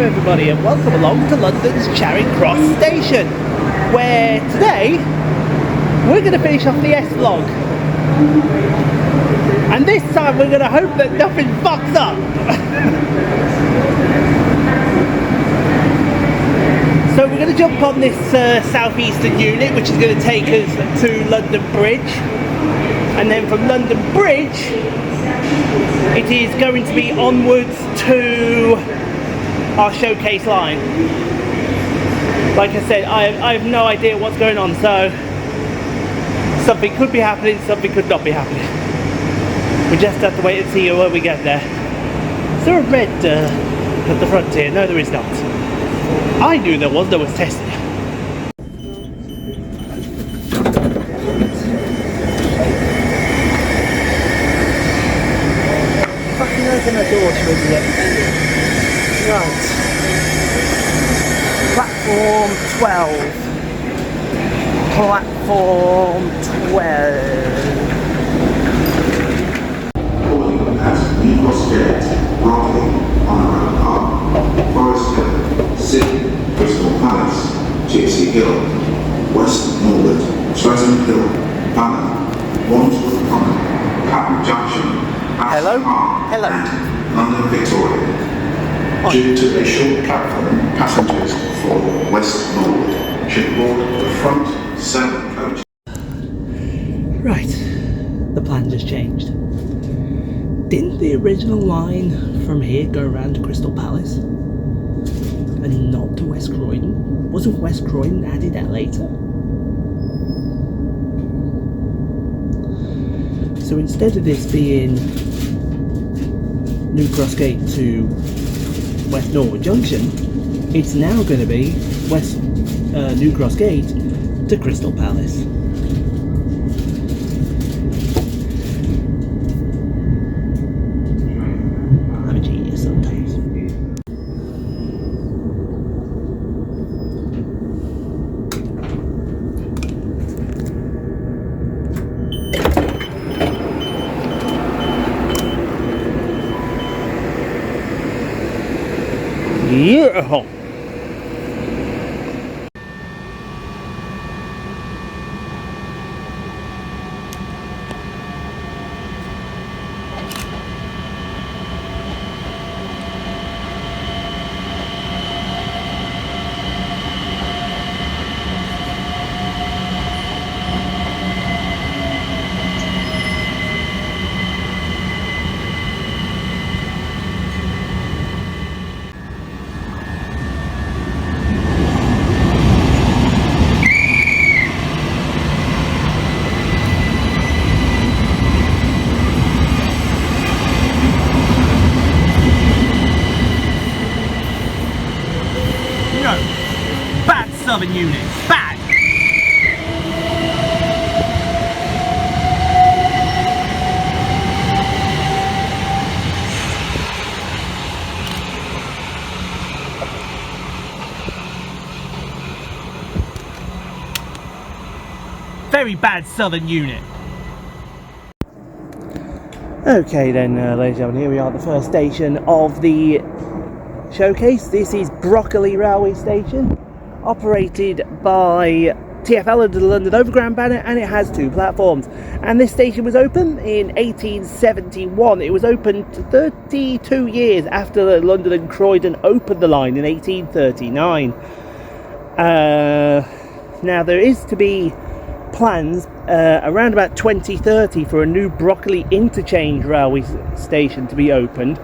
everybody, and welcome along to London's Charing Cross Station, where today we're going to finish off the S-Log, and this time we're going to hope that nothing fucks up. So we're going to jump on this southeastern unit, which is going to take us to London Bridge, and then from London Bridge it is going to be onwards to our showcase line. Like I said, I have no idea what's going on, so something could be happening, something could not be happening. We just have to wait and see when we get there. Is there a red at the front here? No, there is not. I knew there was tested. Open the door to idiot. Right. Platform 12. Platform 12. Calling at Newcross Gate, Brockley, Honour Park, Forest Hill, Sydney, Crystal Palace, Gypsy Hill, West Norwood, Streatham Hill, Banner, Wandsworth Common, Clapham Junction, Hello? Hello. London Victorian. Due to a short platform, passengers for West Norwood should board the front 7 coach. Right, the plan just changed. Didn't the original line from here go around to Crystal Palace and not to West Croydon? Wasn't West Croydon added that later? So instead of this being New Cross Gate to West Norwood Junction, it's now going to be West New Cross Gate to Crystal Palace. I'm a genius sometimes. Yeah. Bad Southern unit, bad! Very bad Southern unit. Okay then, ladies and gentlemen, here we are at the first station of the showcase. This is Brockley Railway Station, operated by TfL under the London Overground banner, and it has 2 platforms. And this station was opened in 1871. It was opened 32 years after London and Croydon opened the line in 1839. Now there is to be plans around about 2030 for a new Brockley interchange railway station to be opened,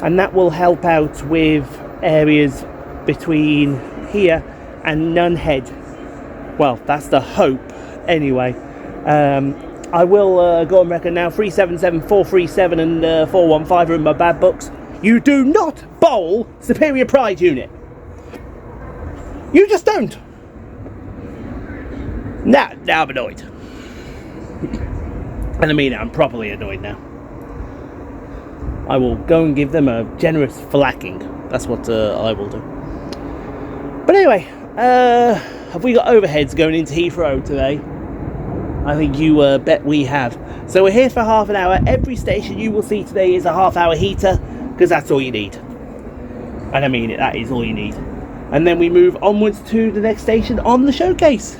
and that will help out with areas between here and Nunhead. Well, that's the hope anyway. I will go on record now. 377, 437 and 415 are in my bad books. You do not bowl Superior Pride unit. You just don't. Now I'm annoyed. And I mean, I'm properly annoyed now. I will go and give them a generous flacking. That's what I will do. But anyway, have we got overheads going into Heathrow today? I think you bet we have. So we're here for half an hour. Every station you will see today is a half-hour heater, because that's all you need. And I mean it, that is all you need. And then we move onwards to the next station on the showcase.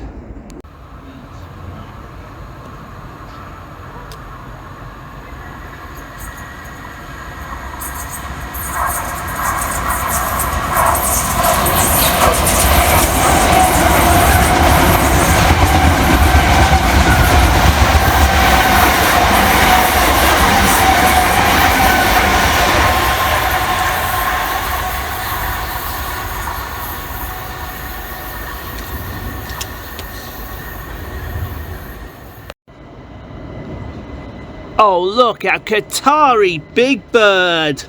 Oh, look at Qatari Big Bird!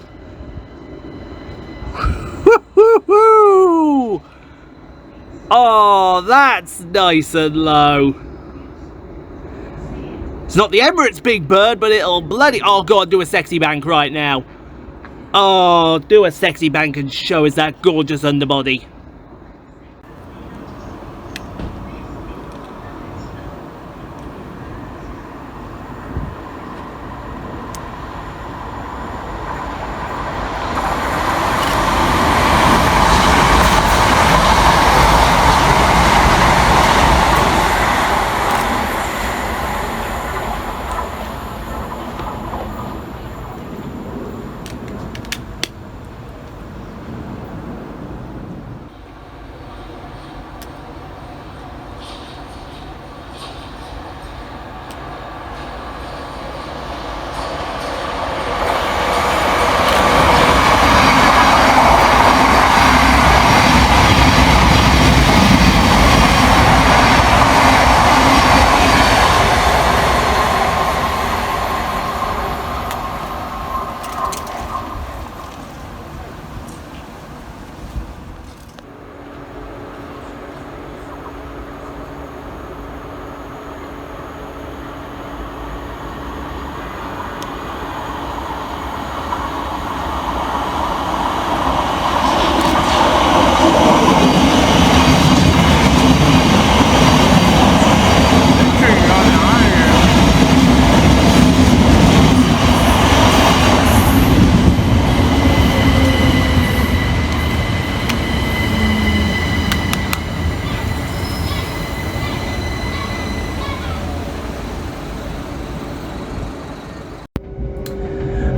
Woo-hoo-hoo! Oh, that's nice and low. It's not the Emirates Big Bird, but it'll bloody... Oh, God, do a sexy bank right now. Oh, do a sexy bank and show us that gorgeous underbody.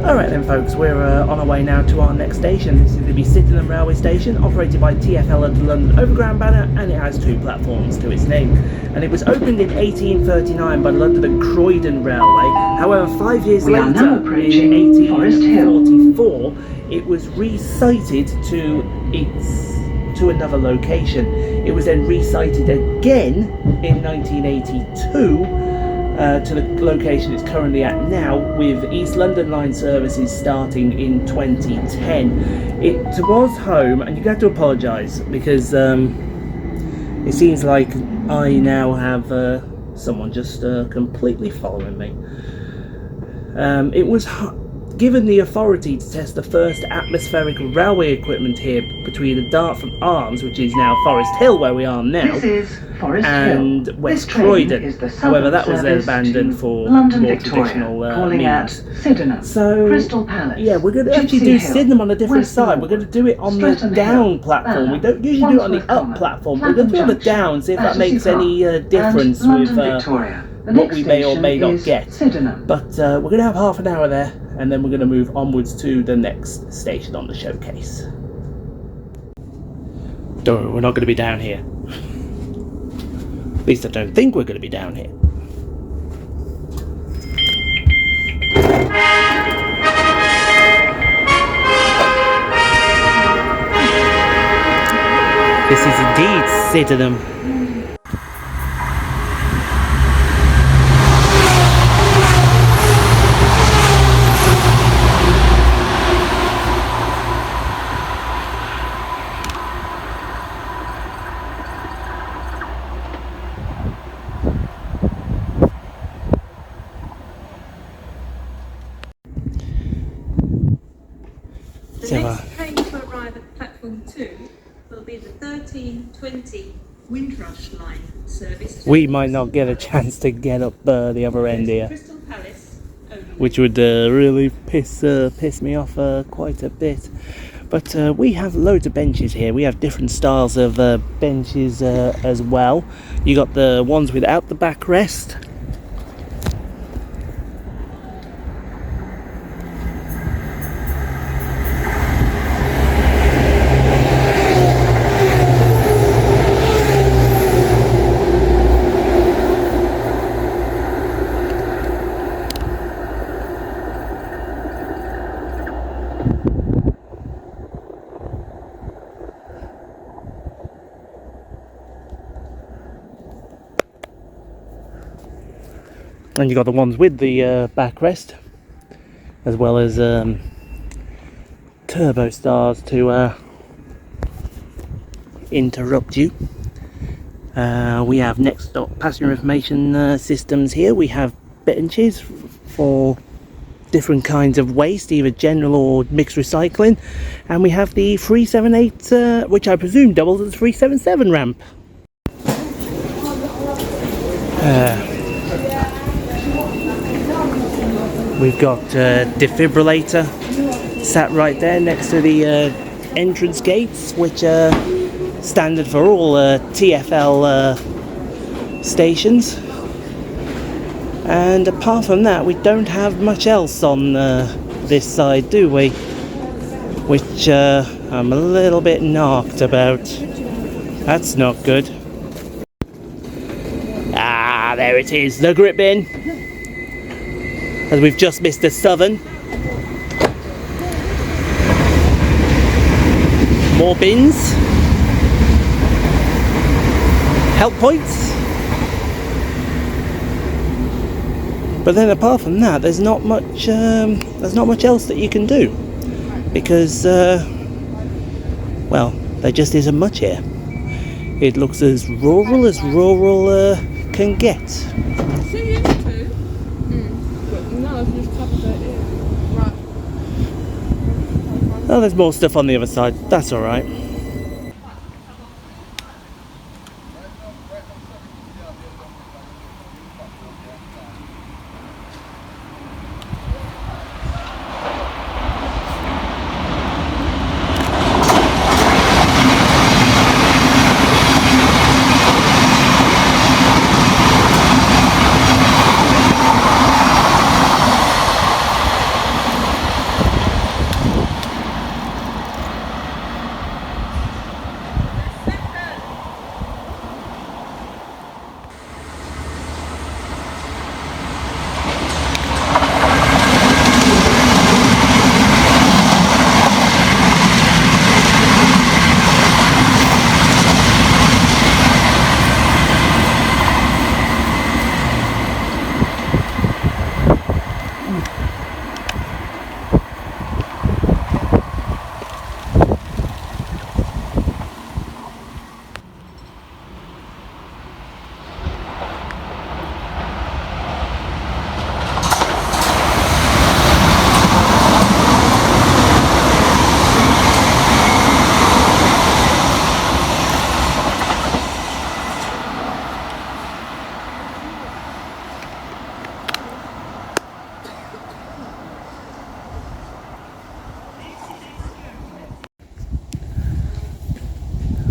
Alright then folks, we're on our way now to our next station. This is going to be Sydenham Railway Station, operated by TfL under the London Overground banner, and it has 2 platforms to its name. And it was opened in 1839 by the London and Croydon Railway. However, 5 years later, in 1844, it was resited to another location. It was then resited again in 1982 to the location it's currently at now, with East London line services starting in 2010. It was home, and you have to apologise because it seems like I now have someone just completely following me. It was given the authority to test the first atmospheric railway equipment here between the Dartford Arms, which is now Forest Hill where we are now, and West Croydon. However, that was then abandoned for London more Victoria, traditional means. Sydenham, So, Crystal Palace, yeah, we're going to actually do Hill, Sydenham on a different West side. We're going to do it on the Streatham down Hill, platform. We Banner, don't usually do it on the Wandsworth up Common, platform. We're going to do it on the Clapham down, see if that Junction, makes any difference and with London Victoria. The what next we may or may not station get. is Sydenham. But we're going to have half an hour there, and then we're going to move onwards to the next station on the showcase. Don't worry, we're not going to be down here. At least I don't think we're going to be down here. This is indeed Sydenham. The next train to arrive at platform 2 will be the 1320 Windrush line service. We might not get a chance to get up the other end here. Crystal Palace only. which would really piss me off quite a bit. But we have loads of benches here. We have different styles of benches as well. You got the ones without the backrest. And you got the ones with the backrest, as well as turbo stars to interrupt you. We have next stop passenger information systems here. We have benches for different kinds of waste, either general or mixed recycling, and we have the 378, which I presume doubles as 377 ramp. We've got defibrillator sat right there next to the entrance gates, which are standard for all TfL stations. And apart from that, we don't have much else on this side, do we? Which I'm a little bit narked about. That's not good. Ah, there it is, the grip bin. As we've just missed the Southern. More bins. Help points. But then apart from that, there's not much else that you can do, because well, there just isn't much here. It looks as rural can get. Oh, there's more stuff on the other side. That's all right.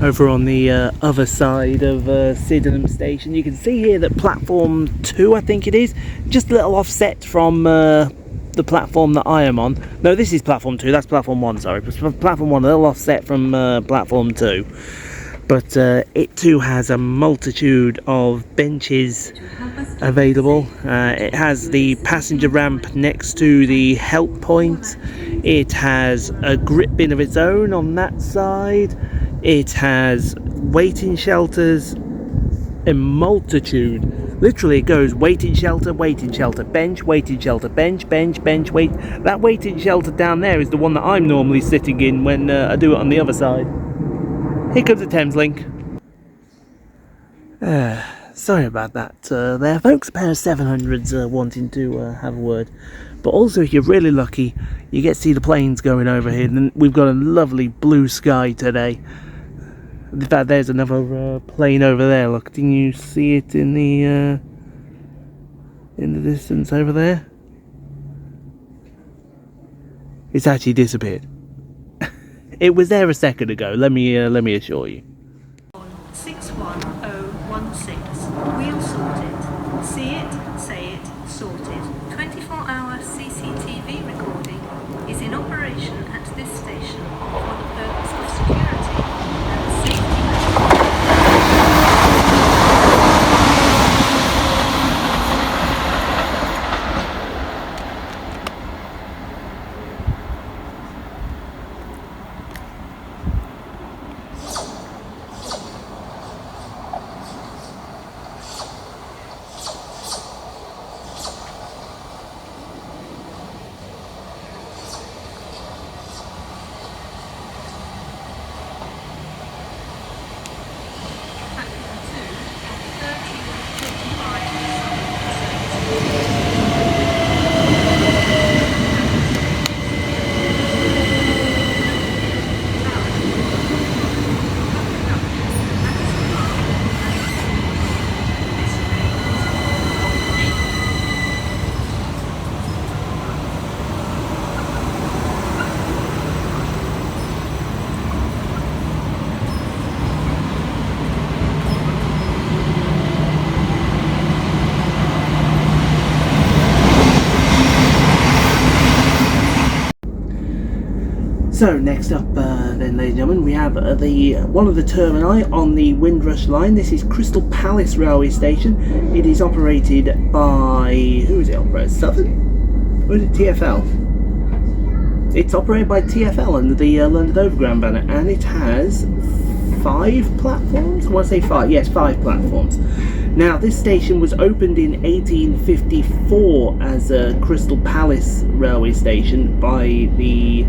Over on the other side of Sydenham Station, you can see here that platform 2, I think it is, just a little offset from the platform that I am on. No, this is platform 2, that's platform 1, sorry. Platform 1, a little offset from platform 2. But it too has a multitude of benches available. It has the passenger ramp next to the help point. It has a grip bin of its own on that side. It has waiting shelters, a multitude. Literally it goes waiting shelter, bench, waiting shelter, bench, wait. That waiting shelter down there is the one that I'm normally sitting in when I do it on the other side. Here comes the Thameslink. Sorry about that there, folks. A pair of 700s wanting to have a word. But also, if you're really lucky, you get to see the planes going over here. And we've got a lovely blue sky today. In fact, there's another plane over there. Look, can you see it in the distance over there? It's actually disappeared. It was there a second ago, let me assure you. 61016. Wheel sorted. See it, say it, sorted. 24-hour CCTV recording is in operation at this station for the purpose of security and safety. So next up, then, ladies and gentlemen, we have one of the termini on the Windrush line. This is Crystal Palace Railway Station. It is operated by, who is it operated? Southern? Or is it TfL? It's operated by TfL under the London Overground banner, and it has 5 platforms. I want to say 5. Yes, 5 platforms. Now, this station was opened in 1854 as a Crystal Palace railway station by the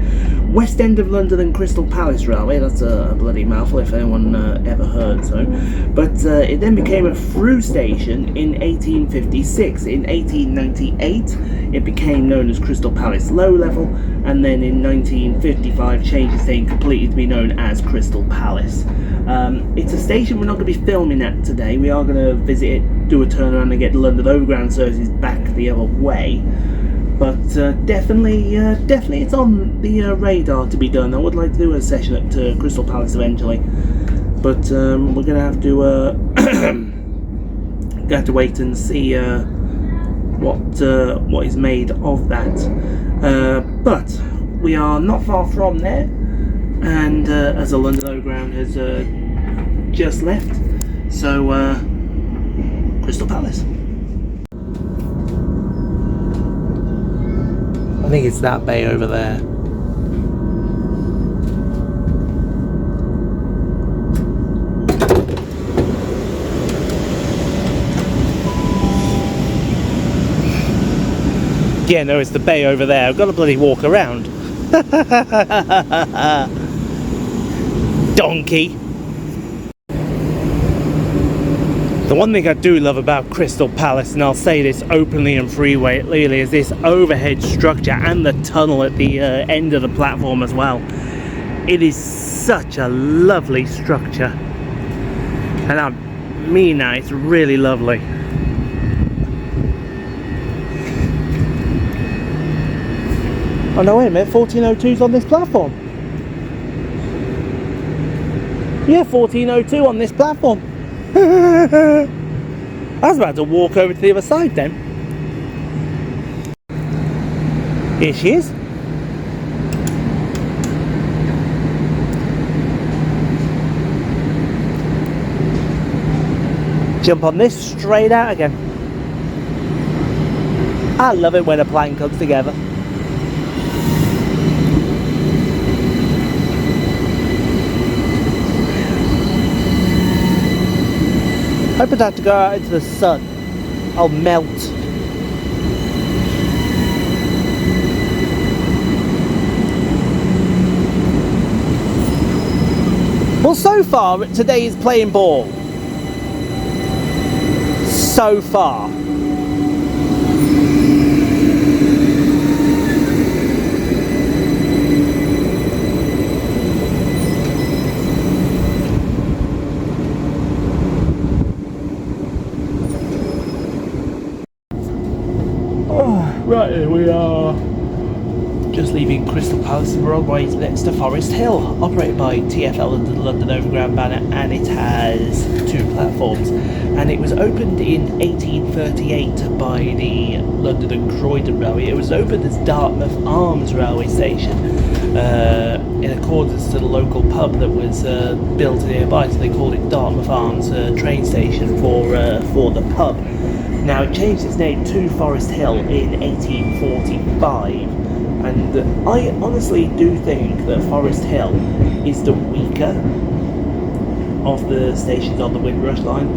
West End of London and Crystal Palace Railway. That's a bloody mouthful if anyone ever heard so. But it then became a through station in 1856. In 1898, it became known as Crystal Palace Low Level, and then in 1955 changed its name completely to be known as Crystal Palace. It's a station we're not going to be filming at today. We are going to visit it, do a turnaround and get the London Overground services back the other way. But definitely it's on the radar to be done. I would like to do a session at Crystal Palace eventually, but we're going to have to wait and see what is made of that. But we are not far from there, and as the London Overground has just left, so Crystal Palace. I think it's that bay over there. Yeah, no, it's the bay over there. I've got to bloody walk around. Donkey. The one thing I do love about Crystal Palace, and I'll say this openly and freely, is this overhead structure and the tunnel at the end of the platform as well. It is such a lovely structure, and I mean that, it's really lovely. Oh no, wait a minute, 1402's on this platform. Yeah, 1402 on this platform. I was about to walk over to the other side then. Here she is. Jump on this, straight out again. I love it when a plan comes together. I hope I have to go out into the sun. I'll melt. Well, so far today is playing ball. So far. Right, we are just leaving Crystal us, we're on the way next to Forest Hill, operated by TfL under the London Overground banner, and it has 2 platforms. And it was opened in 1838 by the London and Croydon Railway. It was opened as Dartmouth Arms Railway Station, in accordance to the local pub that was built nearby, so they called it Dartmouth Arms train station for the pub. Now it changed its name to Forest Hill in 1845, and I honestly do think that Forest Hill is the weaker of the stations on the Windrush line,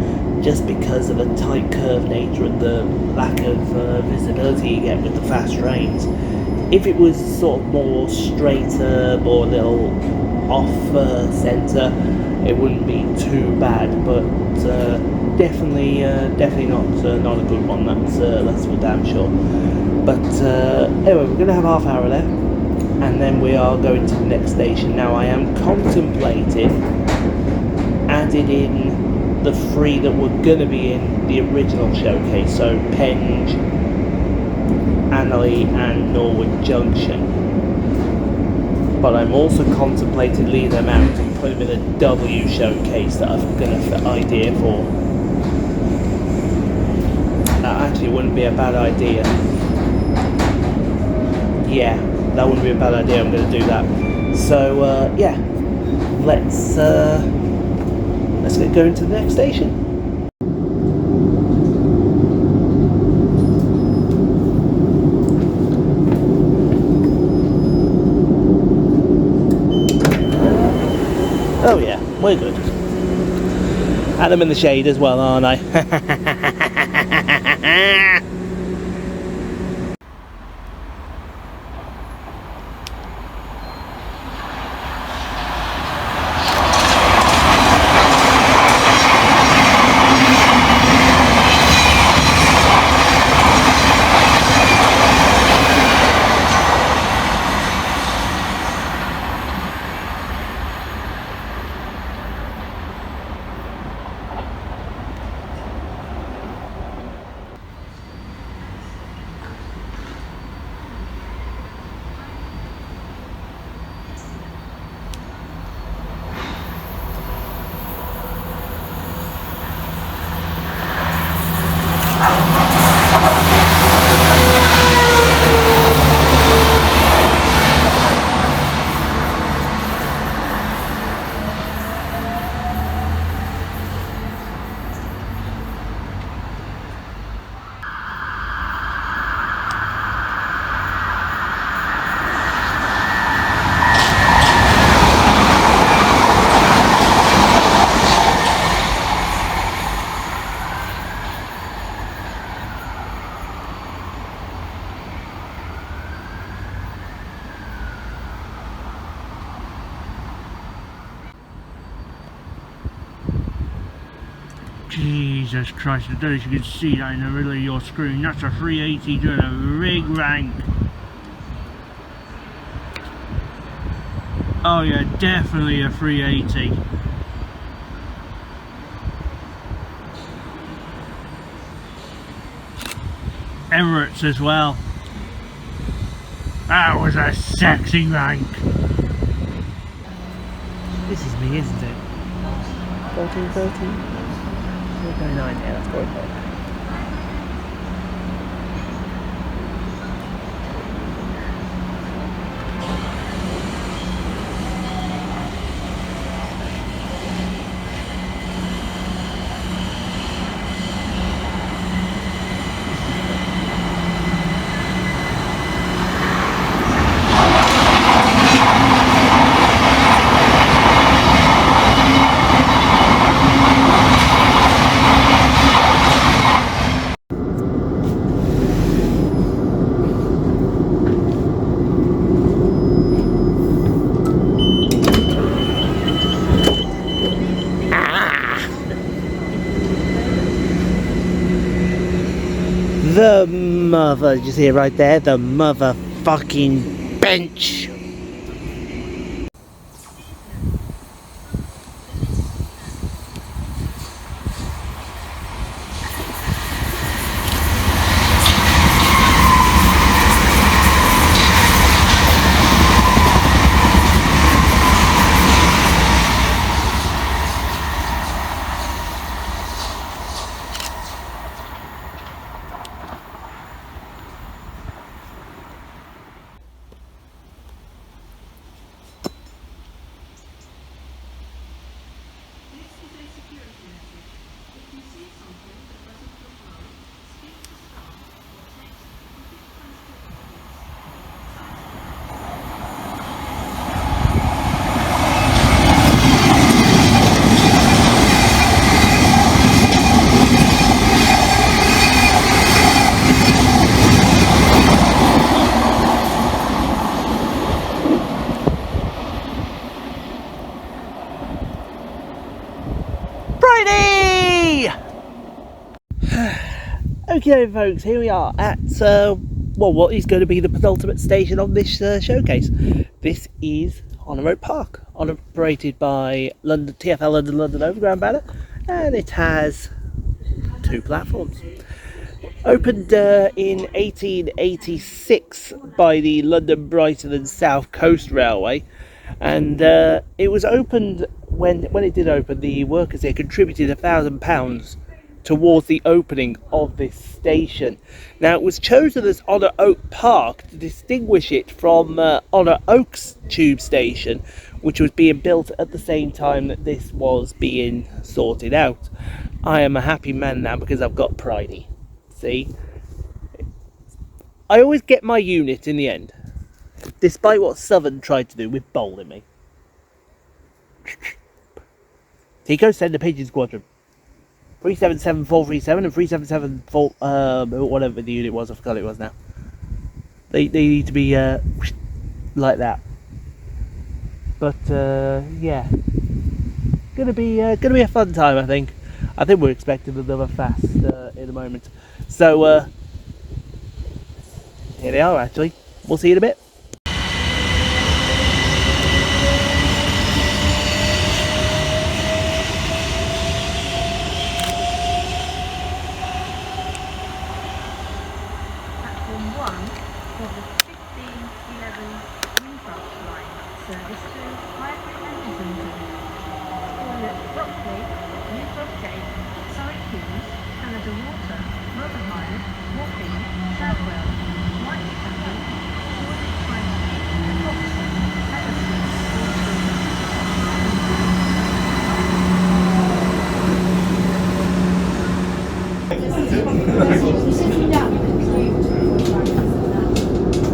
just because of the tight curved nature and the lack of visibility you get with the fast trains. If it was sort of more straighter, more a little off centre, it wouldn't be too bad, but definitely not a good one. That's for damn sure. But anyway, we're going to have half hour left, and then we are going to the next station. Now I am contemplating adding in the 3 that were going to be in the original showcase, so Penge, Annerley and Norwood Junction. But I'm also contemplating leaving them out and putting them in a W showcase that I've got an idea for. That actually wouldn't be a bad idea. Yeah, that wouldn't be a bad idea. I'm going to do that. So yeah, let's get going to the next station. Oh yeah, we're good. And I'm in the shade as well, aren't I? Jesus Christ, I don't know if you can see that in the middle of your screen. That's a 380 doing a rig rank. Oh yeah, definitely a 380. Emirates as well. That was a sexy rank. This is me, isn't it? 14, 429, yeah, that's going on. The mother, did you see it right there? The motherfucking bench. Okay, folks, here we are at well, what is going to be the penultimate station on this showcase. This is Honour Oak Park, operated by London TfL London London Overground banner, and it has 2 platforms. Opened in 1886 by the London Brighton and South Coast Railway, and it was opened when it did open. The workers here contributed £1,000 towards the opening of this station. Now, it was chosen as Honour Oak Park to distinguish it from Honour Oaks Tube Station, which was being built at the same time that this was being sorted out. I am a happy man now because I've got Pridey. See? I always get my unit in the end, despite what Southern tried to do with bowling me. Tico, send the Pigeon Squadron. 377437 and 3774, whatever the unit was, I forgot it was now. They need to be like that. But yeah, gonna be a fun time. I think we're expecting another fast in a moment. So here they are. Actually, we'll see you in a bit.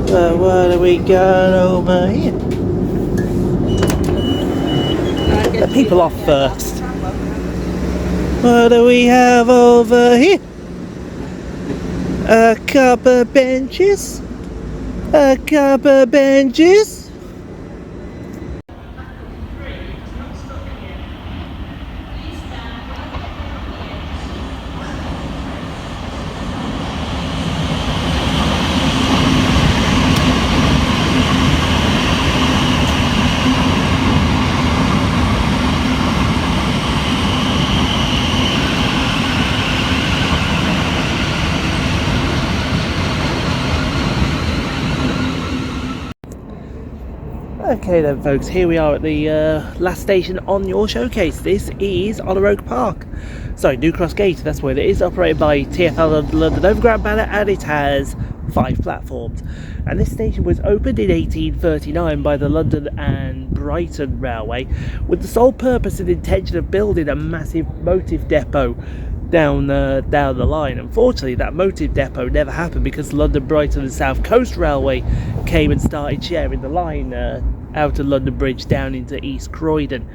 So what do we got over here? The people off first. What do we have over here? A couple of benches. A couple of benches. Okay then, folks, here we are at the last station on your showcase. This is Honour Oak Park. Sorry, New Cross Gate, that's where it is, operated by TfL London Overground banner, and it has 5 platforms. And this station was opened in 1839 by the London and Brighton Railway with the sole purpose and intention of building a massive motive depot down the line. Unfortunately, that motive depot never happened because London Brighton and South Coast Railway came and started sharing the line out of London Bridge down into East Croydon,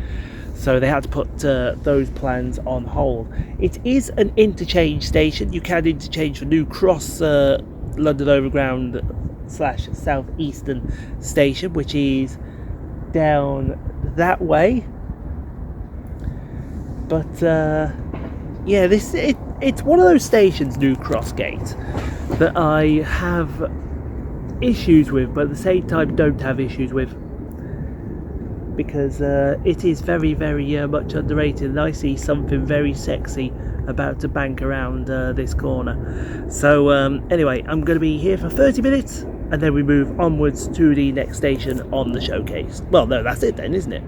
so they had to put those plans on hold. It is an interchange station. You can interchange for New Cross London Overground / South Eastern Station, which is down that way. But yeah, it's one of those stations, New Cross Gate, that I have issues with, but at the same time don't have issues with, because it is very, very much underrated, and I see something very sexy about to bank around this corner. So anyway, I'm going to be here for 30 minutes, and then we move onwards to the next station on the showcase. Well, no, that's it then, isn't it?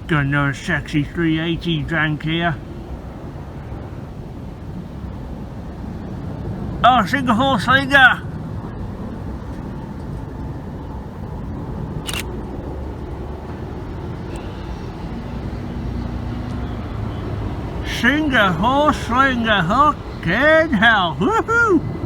Got another sexy 380 drank here. Oh, Singapore Slinger! Singapore Slinger, fucking hell, woohoo!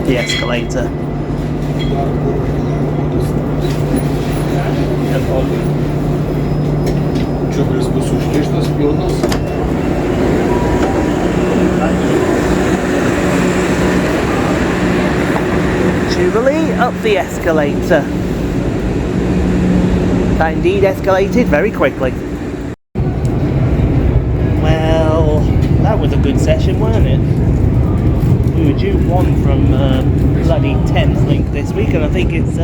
the escalator. Jubilee up the escalator. That indeed escalated very quickly. Well, that was a good session, wasn't it? We were due one from bloody Thames Link this week, and I think it's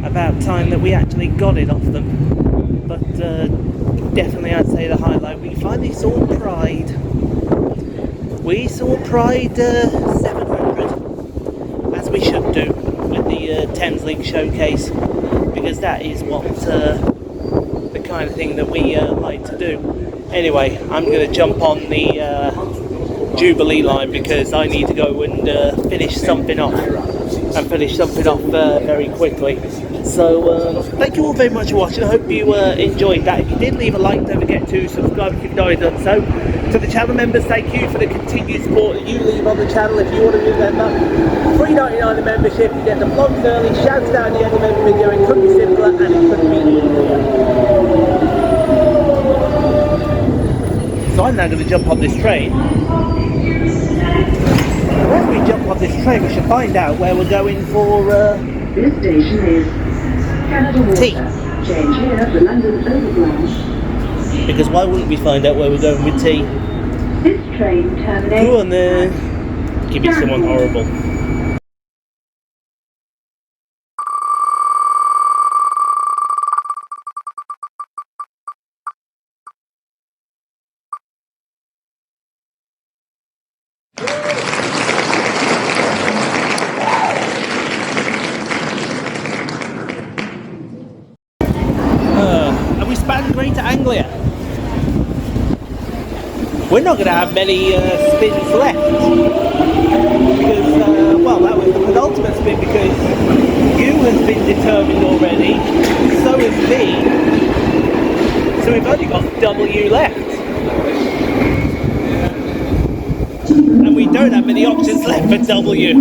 about time that we actually got it off them. But definitely I'd say the highlight, we finally saw Pride. We saw Pride 700, as we should do with the Thames Link showcase, because that is what the kind of thing that we like to do. Anyway, I'm going to jump on the Jubilee line because I need to go and finish something off very quickly. So thank you all very much for watching. I hope you enjoyed that. If you did, leave a like. Don't forget to subscribe if you've not already done so. To the channel members, thank you for the continued support that you leave on the channel. If you want to be a member, $3.99 a membership, you get the vlogs early, shouts out at the end of every video. It couldn't be simpler and it couldn't be easier. So I'm now going to jump on this train. When we jump on this train, we should find out where we're going for This station is Canada Water. tea. Change here for London Overground. Because why wouldn't we find out where we're going with tea? This train terminates. Go on there. Give me someone horrible. And we span Greater Anglia. We're not going to have many spins left because, well, that was the penultimate spin because you has been determined already, so has me, so we've only got W left. And we don't have many options left for W.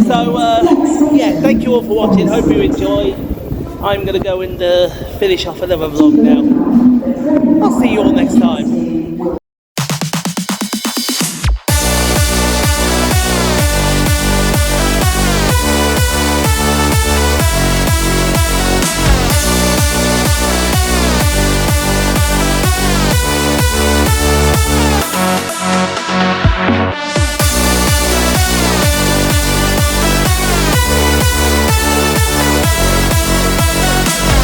So, yeah, thank you all for watching, hope you enjoyed. I'm going to go and finish off another vlog now. I'll see you all next time.